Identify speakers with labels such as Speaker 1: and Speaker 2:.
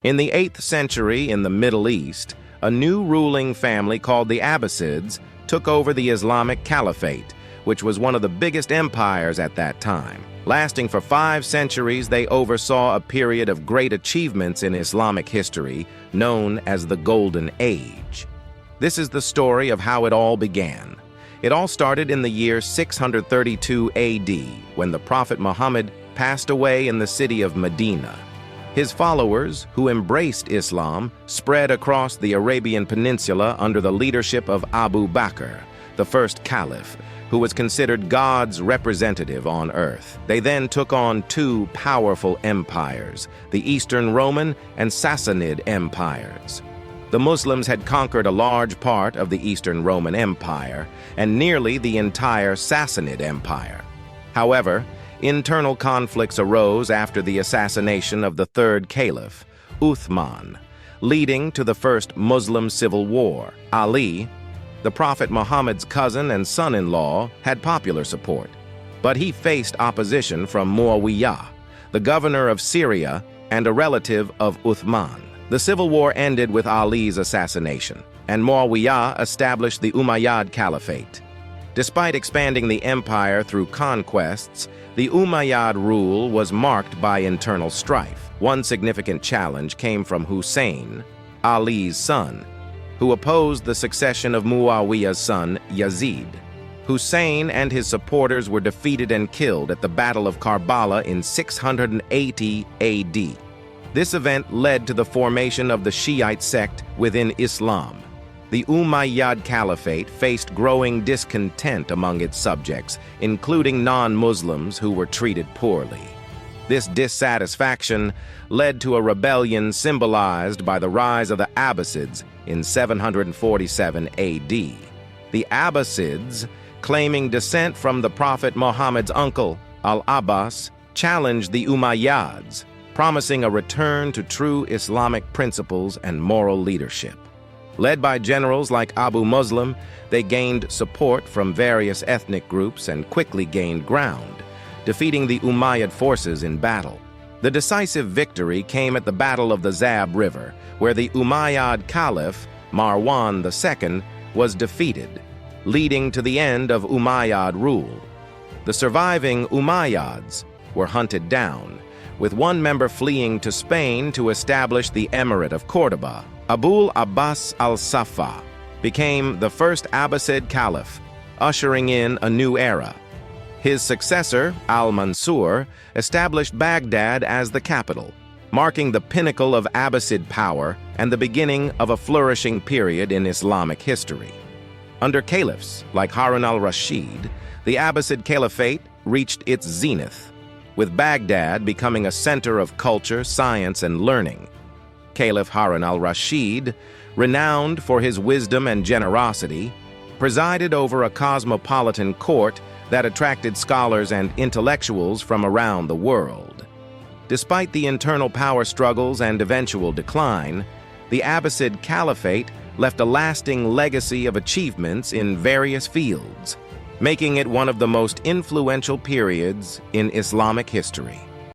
Speaker 1: In the 8th century in the Middle East, a new ruling family called the Abbasids took over the Islamic Caliphate, which was one of the biggest empires at that time. Lasting for 5 centuries, they oversaw a period of great achievements in Islamic history, known as the Golden Age. This is the story of how it all began. It all started in the year 632 AD, when the Prophet Muhammad passed away in the city of Medina. His followers, who embraced Islam, spread across the Arabian Peninsula under the leadership of Abu Bakr, the first caliph, who was considered God's representative on earth. They then took on 2 powerful empires, the Eastern Roman and Sassanid empires. The Muslims had conquered a large part of the Eastern Roman Empire and nearly the entire Sassanid Empire. However, internal conflicts arose after the assassination of the 3rd caliph, Uthman, leading to the First Muslim Civil War. Ali, the Prophet Muhammad's cousin and son-in-law, had popular support, but he faced opposition from Muawiyah, the governor of Syria and a relative of Uthman. The civil war ended with Ali's assassination, and Muawiyah established the Umayyad Caliphate. Despite expanding the empire through conquests, the Umayyad rule was marked by internal strife. One significant challenge came from Hussein, Ali's son, who opposed the succession of Muawiyah's son, Yazid. Hussein and his supporters were defeated and killed at the Battle of Karbala in 680 AD. This event led to the formation of the Shiite sect within Islam. The Umayyad Caliphate faced growing discontent among its subjects, including non-Muslims who were treated poorly. This dissatisfaction led to a rebellion symbolized by the rise of the Abbasids in 747 AD. The Abbasids, claiming descent from the Prophet Muhammad's uncle, Al-Abbas, challenged the Umayyads, promising a return to true Islamic principles and moral leadership. Led by generals like Abu Muslim, they gained support from various ethnic groups and quickly gained ground, defeating the Umayyad forces in battle. The decisive victory came at the Battle of the Zab River, where the Umayyad Caliph, Marwan II, was defeated, leading to the end of Umayyad rule. The surviving Umayyads were hunted down, with one member fleeing to Spain to establish the Emirate of Cordoba. Abul Abbas al-Saffah became the first Abbasid Caliph, ushering in a new era. His successor, al-Mansur, established Baghdad as the capital, marking the pinnacle of Abbasid power and the beginning of a flourishing period in Islamic history. Under caliphs like Harun al-Rashid, the Abbasid Caliphate reached its zenith, with Baghdad becoming a center of culture, science, and learning. Caliph Harun al-Rashid, renowned for his wisdom and generosity, presided over a cosmopolitan court that attracted scholars and intellectuals from around the world. Despite the internal power struggles and eventual decline, the Abbasid Caliphate left a lasting legacy of achievements in various fields, making it one of the most influential periods in Islamic history.